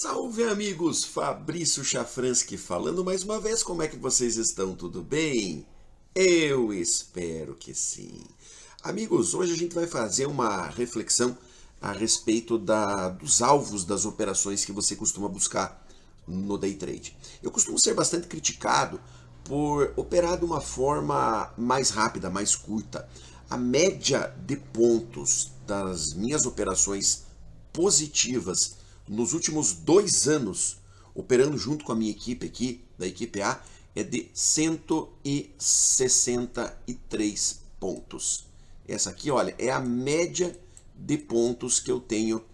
Salve amigos, Fabrício Chafransky falando mais uma vez, como é que vocês estão? Tudo bem? Eu espero que sim. Amigos, hoje a gente vai fazer uma reflexão a respeito dos alvos das operações que você costuma buscar no day trade. Eu costumo ser bastante criticado por operar de uma forma mais rápida, mais curta. A média de pontos das minhas operações positivas nos últimos 2 anos, operando junto com a minha equipe aqui, da equipe A, é de 163 pontos. Essa aqui, olha, é a média de pontos que eu tenho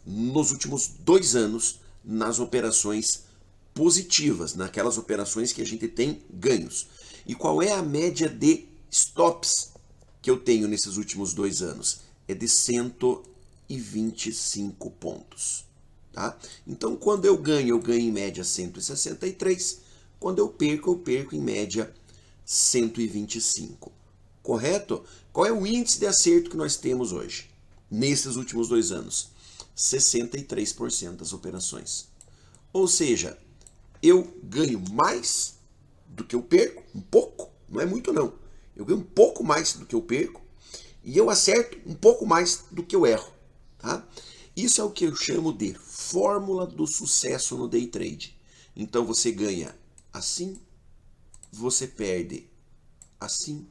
nos últimos 2 anos nas operações positivas, naquelas operações que a gente tem ganhos. E qual é a média de stops que eu tenho nesses últimos 2 anos? É de 125 pontos. Tá? Então, quando eu ganho em média 163. Quando eu perco em média 125. Correto? Qual é o índice de acerto que nós temos hoje? Nesses últimos 2 anos? 63% das operações. Ou seja, eu ganho mais do que eu perco, um pouco, não é muito não. Eu ganho um pouco mais do que eu perco e eu acerto um pouco mais do que eu erro. Tá? Isso é o que eu chamo de fórmula do sucesso no day trade. Então você ganha assim, você perde assim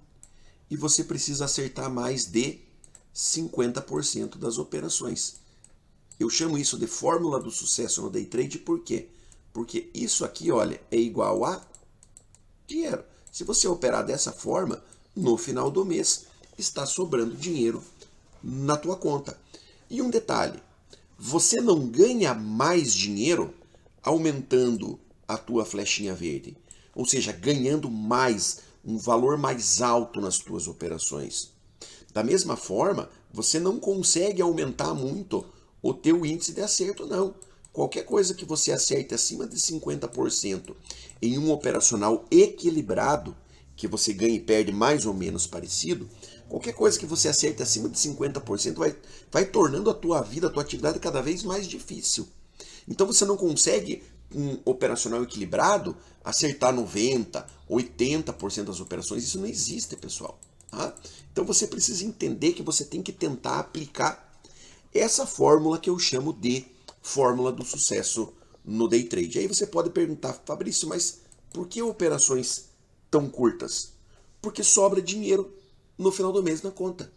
e você precisa acertar mais de 50% das operações. Eu chamo isso de fórmula do sucesso no day trade por quê? Porque isso aqui, olha, é igual a dinheiro. Se você operar dessa forma, no final do mês está sobrando dinheiro na tua conta. E um detalhe, você não ganha mais dinheiro aumentando a tua flechinha verde, ou seja, ganhando mais, um valor mais alto nas tuas operações. Da mesma forma, você não consegue aumentar muito o teu índice de acerto, não. Qualquer coisa que você acerte acima de 50% em um operacional equilibrado, que você ganha e perde mais ou menos parecido, qualquer coisa que você acerte acima de 50% vai tornando a tua vida, a tua atividade cada vez mais difícil. Então você não consegue, um operacional equilibrado, acertar 90%, 80% das operações. Isso não existe, pessoal. Tá? Então você precisa entender que você tem que tentar aplicar essa fórmula que eu chamo de fórmula do sucesso no day trade. Aí você pode perguntar, Fabrício, mas por que operações tão curtas? Porque sobra dinheiro no final do mês na conta.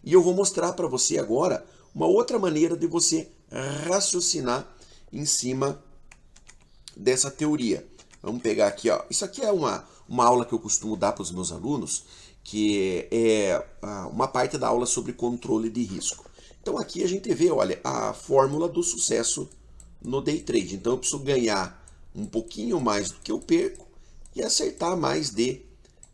E eu vou mostrar para você agora uma outra maneira de você raciocinar em cima dessa teoria. Vamos pegar aqui, ó. Isso aqui é uma aula que eu costumo dar para os meus alunos, que é uma parte da aula sobre controle de risco. Então aqui a gente vê, olha, a fórmula do sucesso no day trade. Então eu preciso ganhar um pouquinho mais do que eu perco e acertar mais de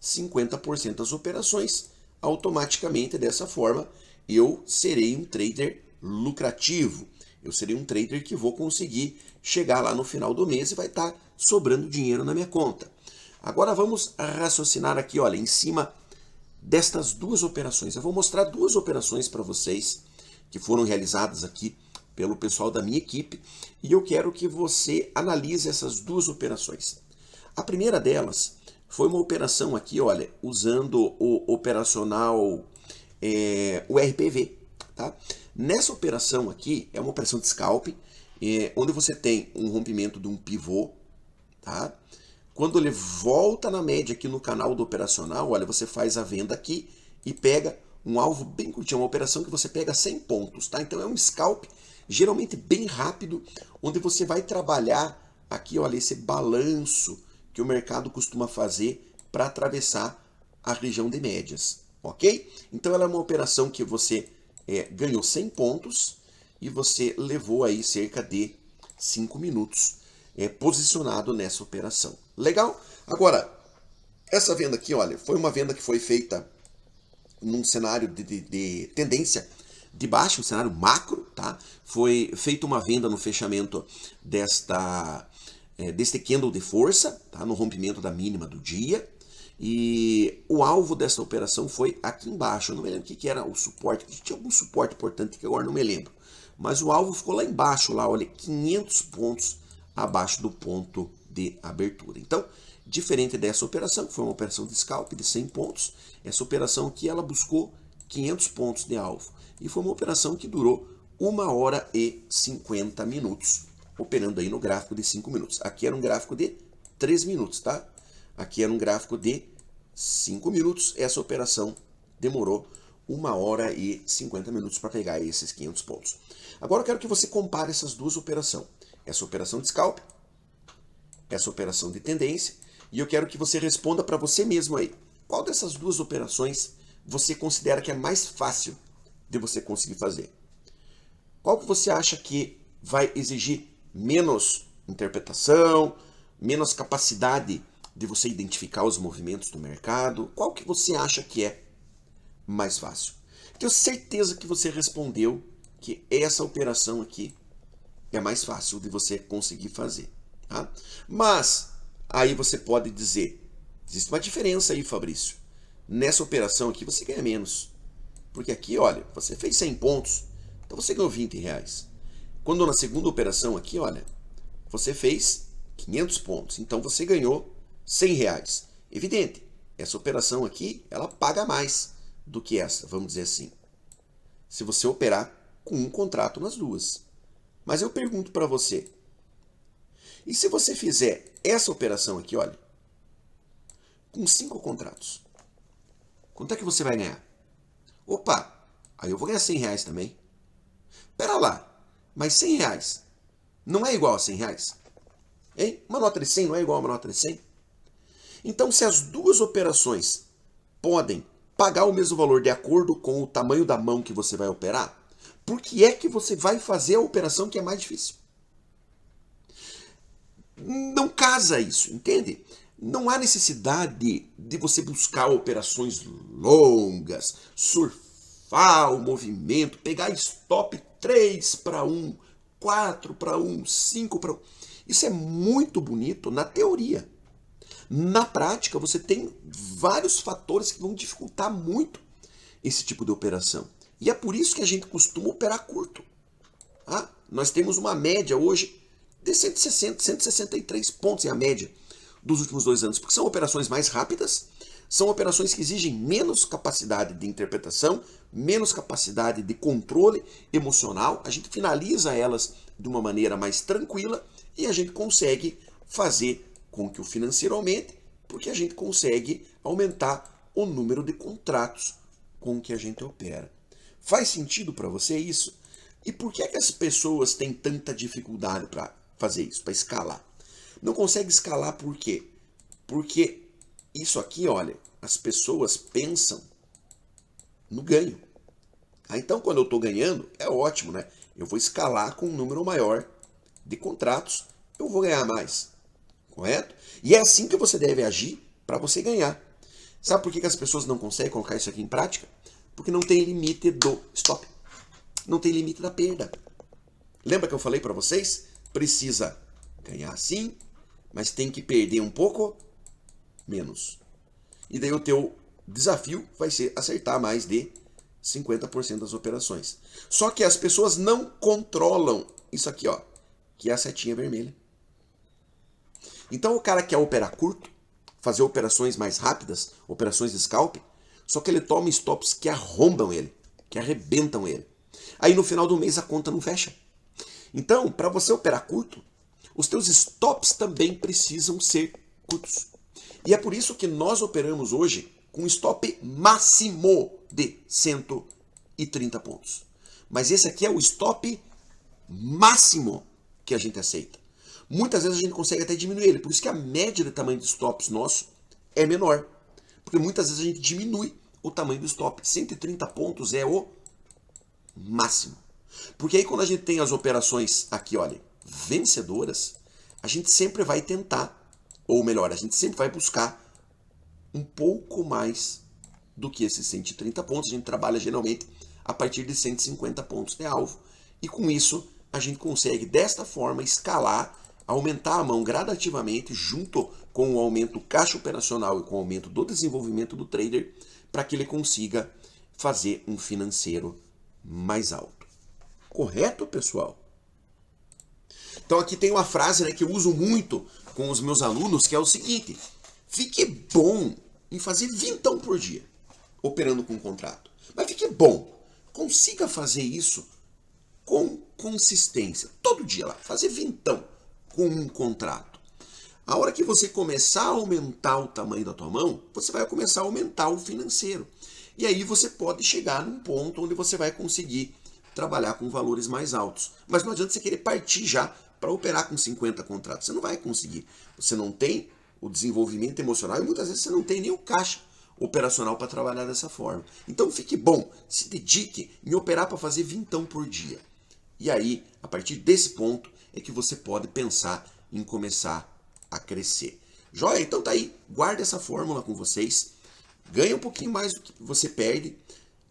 50% das operações. Automaticamente, dessa forma, eu serei um trader lucrativo. Eu serei um trader que vou conseguir chegar lá no final do mês e vai estar sobrando dinheiro na minha conta. Agora vamos raciocinar aqui, olha, em cima destas duas operações. Eu vou mostrar duas operações para vocês que foram realizadas aqui pelo pessoal da minha equipe e eu quero que você analise essas duas operações. A primeira delas foi uma operação aqui, olha, usando o operacional, o RPV. Tá? Nessa operação aqui, é uma operação de scalp, onde você tem um rompimento de um pivô. Tá? Quando ele volta na média aqui no canal do operacional, olha, você faz a venda aqui e pega um alvo bem curtinho, uma operação que você pega 100 pontos. Tá? Então é um scalp geralmente bem rápido, onde você vai trabalhar aqui, olha, esse balanço que o mercado costuma fazer para atravessar a região de médias, ok? Então ela é uma operação que você ganhou 100 pontos e você levou aí cerca de 5 minutos posicionado nessa operação. Legal? Agora, essa venda aqui, olha, foi uma venda que foi feita num cenário de tendência de baixa, um cenário macro, tá? Foi feita uma venda no fechamento deste candle de força, tá? No rompimento da mínima do dia. E o alvo dessa operação foi aqui embaixo. Eu não me lembro o que era o suporte. Tinha algum suporte importante que agora não me lembro. mas o alvo ficou lá embaixo, lá, olha, 500 pontos abaixo do ponto de abertura. Então, diferente dessa operação, que foi uma operação de scalp de 100 pontos, essa operação aqui ela buscou 500 pontos de alvo. E foi uma operação que durou 1 hora e 50 minutos, operando aí no gráfico de 5 minutos. Aqui era um gráfico de 3 minutos, tá? Aqui era um gráfico de 5 minutos. Essa operação demorou 1 hora e 50 minutos para pegar esses 500 pontos. Agora eu quero que você compare essas duas operações. Essa operação de scalp, essa operação de tendência, e eu quero que você responda para você mesmo aí. Qual dessas duas operações você considera que é mais fácil de você conseguir fazer? Qual que você acha que vai exigir menos interpretação, menos capacidade de você identificar os movimentos do mercado? Qual que você acha que é mais fácil? Tenho certeza que você respondeu que essa operação aqui é mais fácil de você conseguir fazer. Tá? Mas aí você pode dizer, existe uma diferença aí, Fabrício. Nessa operação aqui você ganha menos. Porque aqui, olha, você fez 100 pontos, então você ganhou 20 reais. Quando na segunda operação aqui, olha, você fez 500 pontos, então você ganhou 100 reais. Evidente, essa operação aqui, ela paga mais do que essa, vamos dizer assim. Se você operar com um contrato nas duas. Mas eu pergunto para você, e se você fizer essa operação aqui, olha, com 5 contratos, quanto é que você vai ganhar? Opa, aí eu vou ganhar 100 reais também. Pera lá, mas 100 reais não é igual a 100 reais? Hein? Uma nota de 100 não é igual a uma nota de 100? Então, se as duas operações podem pagar o mesmo valor de acordo com o tamanho da mão que você vai operar, por que é que você vai fazer a operação que é mais difícil? Não casa isso, entende? Não há necessidade de você buscar operações longas, surfar o movimento, pegar stop 3 para 1, 4 para 1, 5 para 1. Isso é muito bonito na teoria. Na prática, você tem vários fatores que vão dificultar muito esse tipo de operação. E é por isso que a gente costuma operar curto. Ah, nós temos uma média hoje de 160, 163 pontos é a média dos últimos 2 anos, porque são operações mais rápidas, são operações que exigem menos capacidade de interpretação, menos capacidade de controle emocional, a gente finaliza elas de uma maneira mais tranquila e a gente consegue fazer com que o financeiro aumente, porque a gente consegue aumentar o número de contratos com que a gente opera. Faz sentido para você isso? E por que é que as pessoas têm tanta dificuldade para fazer isso, para escalar? Não consegue escalar por quê? Porque isso aqui, olha, as pessoas pensam no ganho. Então, quando eu estou ganhando, é ótimo, né? Eu vou escalar com um número maior de contratos, eu vou ganhar mais, correto? E é assim que você deve agir para você ganhar. Sabe por que as pessoas não conseguem colocar isso aqui em prática? Porque não tem limite do stop. Não tem limite da perda. Lembra que eu falei para vocês? Precisa ganhar sim, mas tem que perder um pouco menos. E daí o teu desafio vai ser acertar mais de 50% das operações. Só que as pessoas não controlam isso aqui, ó, que é a setinha vermelha. Então o cara quer operar curto, fazer operações mais rápidas, operações de scalp, só que ele toma stops que arrombam ele, que arrebentam ele. Aí no final do mês a conta não fecha. Então, para você operar curto, os teus stops também precisam ser curtos. E é por isso que nós operamos hoje com stop máximo de 130 pontos. Mas esse aqui é o stop máximo que a gente aceita. Muitas vezes a gente consegue até diminuir ele, por isso que a média de tamanho de stops nosso é menor. Porque muitas vezes a gente diminui o tamanho do stop. 130 pontos é o máximo. Porque aí quando a gente tem as operações aqui, olha, vencedoras, a gente sempre vai tentar, ou melhor, a gente sempre vai buscar um pouco mais do que esses 130 pontos. A gente trabalha geralmente a partir de 150 pontos de alvo. E com isso, a gente consegue, desta forma, escalar, aumentar a mão gradativamente, junto com o aumento do caixa operacional e com o aumento do desenvolvimento do trader, para que ele consiga fazer um financeiro mais alto. Correto, pessoal? Então aqui tem uma frase, né, que eu uso muito com os meus alunos, que é o seguinte: fique bom em fazer vintão por dia, operando com um contrato. Mas fique bom. Consiga fazer isso com consistência. Todo dia lá, fazer vintão com um contrato. A hora que você começar a aumentar o tamanho da tua mão, você vai começar a aumentar o financeiro. E aí você pode chegar num ponto onde você vai conseguir trabalhar com valores mais altos. Mas não adianta você querer partir já para operar com 50 contratos. Você não vai conseguir. Você não tem o desenvolvimento emocional e muitas vezes você não tem nem o caixa operacional para trabalhar dessa forma. Então fique bom, se dedique em operar para fazer vintão por dia. E aí, a partir desse ponto, é que você pode pensar em começar a crescer. Joia? Então tá aí, guarda essa fórmula com vocês, ganha um pouquinho mais do que você perde,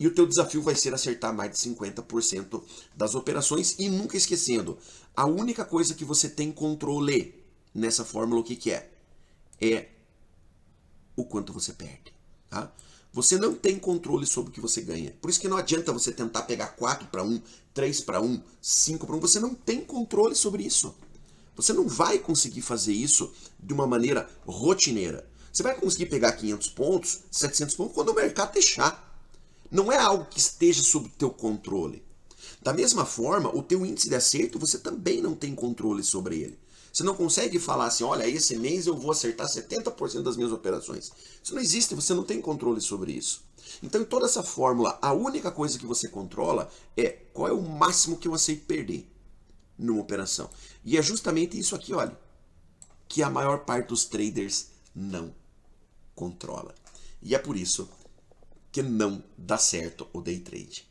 e o teu desafio vai ser acertar mais de 50% das operações. E nunca esquecendo, a única coisa que você tem controle nessa fórmula, o que é? É o quanto você perde. Tá? Você não tem controle sobre o que você ganha. Por isso que não adianta você tentar pegar 4 para 1, 3 para 1, 5 para 1. Você não tem controle sobre isso. Você não vai conseguir fazer isso de uma maneira rotineira. Você vai conseguir pegar 500 pontos, 700 pontos quando o mercado deixar. Não é algo que esteja sob o teu controle. Da mesma forma, o teu índice de acerto, você também não tem controle sobre ele. Você não consegue falar assim, olha, esse mês eu vou acertar 70% das minhas operações. Isso não existe, você não tem controle sobre isso. Então, em toda essa fórmula, a única coisa que você controla é qual é o máximo que eu aceito perder numa operação. E é justamente isso aqui, olha, que a maior parte dos traders não controla. E é por isso que não dá certo o day trade.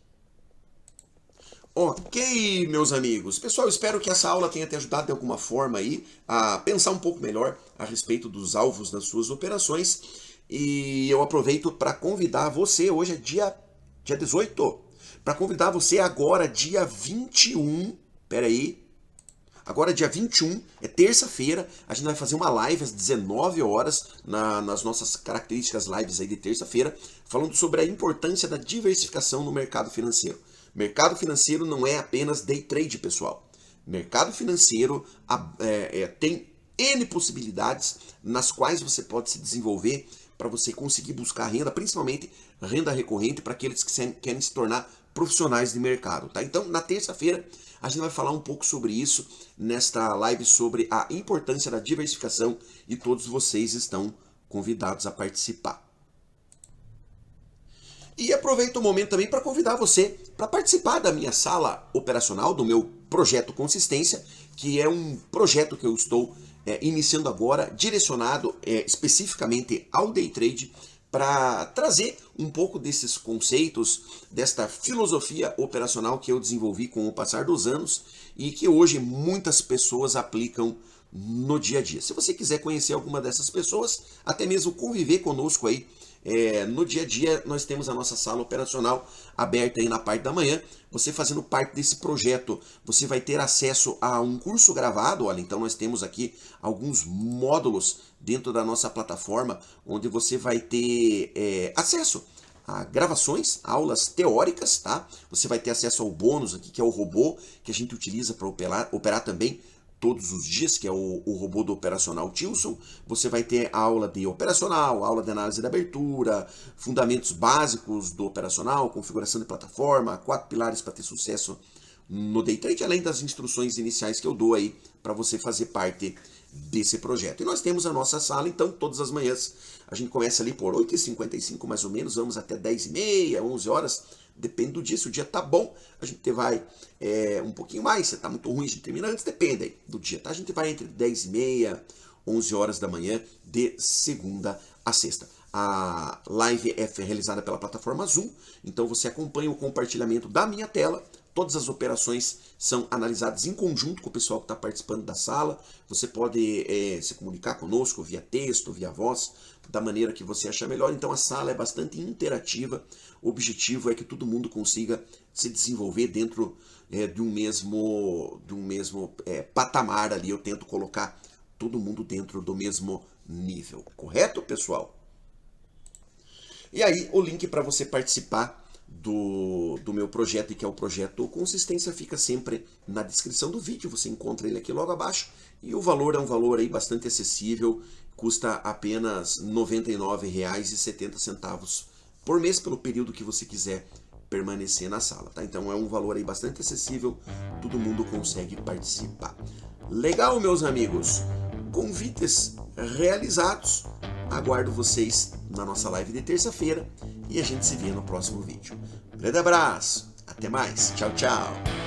Ok, meus amigos. Pessoal, espero que essa aula tenha te ajudado de alguma forma aí a pensar um pouco melhor a respeito dos alvos das suas operações. E eu aproveito para convidar você, hoje é dia 18, para convidar você agora, dia 21, peraí, agora dia 21, é terça-feira, a gente vai fazer uma live às 19 horas, nas nossas características lives aí de terça-feira, falando sobre a importância da diversificação no mercado financeiro. Mercado financeiro não é apenas day trade, pessoal. Mercado financeiro tem N possibilidades nas quais você pode se desenvolver para você conseguir buscar renda, principalmente renda recorrente para aqueles que querem se tornar profissionais de mercado. Tá? Então, na terça-feira, a gente vai falar um pouco sobre isso nesta live sobre a importância da diversificação e todos vocês estão convidados a participar. E aproveito o momento também para convidar você para participar da minha sala operacional, do meu projeto Consistência, que é um projeto que eu estou iniciando agora, direcionado especificamente ao day trade, para trazer um pouco desses conceitos, desta filosofia operacional que eu desenvolvi com o passar dos anos e que hoje muitas pessoas aplicam no dia a dia. Se você quiser conhecer alguma dessas pessoas, até mesmo conviver conosco aí, no dia a dia, nós temos a nossa sala operacional aberta aí na parte da manhã. Você fazendo parte desse projeto, você vai ter acesso a um curso gravado. Olha, então nós temos aqui alguns módulos dentro da nossa plataforma, onde você vai ter acesso a gravações, aulas teóricas, tá? Você vai ter acesso ao bônus aqui, que é o robô que a gente utiliza para operar também todos os dias, que é o robô do operacional Tilson. Você vai ter aula de operacional, aula de análise da abertura, fundamentos básicos do operacional, configuração de plataforma, 4 pilares para ter sucesso no day trade, além das instruções iniciais que eu dou aí para você fazer parte desse projeto. E nós temos a nossa sala, então, todas as manhãs. A gente começa ali por 8h55 mais ou menos, vamos até 10h30, 11 horas, depende do dia. Se o dia tá bom, a gente vai um pouquinho mais. Se tá muito ruim, a gente termina antes, depende aí do dia, tá? A gente vai entre 10h30, 11 horas da manhã, de segunda a sexta. A live é realizada pela plataforma Zoom, então você acompanha o compartilhamento da minha tela. Todas as operações são analisadas em conjunto com o pessoal que está participando da sala. Você pode se comunicar conosco via texto, via voz, da maneira que você achar melhor. Então a sala é bastante interativa. O objetivo é que todo mundo consiga se desenvolver dentro de um mesmo patamar ali. Eu tento colocar todo mundo dentro do mesmo nível. Correto, pessoal? E aí, o link para você participar do meu projeto, e que é o projeto Consistência, fica sempre na descrição do vídeo, você encontra ele aqui logo abaixo, e o valor é um valor aí bastante acessível, custa apenas R$ 99,70 por mês, pelo período que você quiser permanecer na sala, tá? Então é um valor aí bastante acessível, todo mundo consegue participar. Legal, meus amigos? Convites realizados. Aguardo vocês na nossa live de terça-feira e a gente se vê no próximo vídeo. Grande abraço, até mais, tchau, tchau!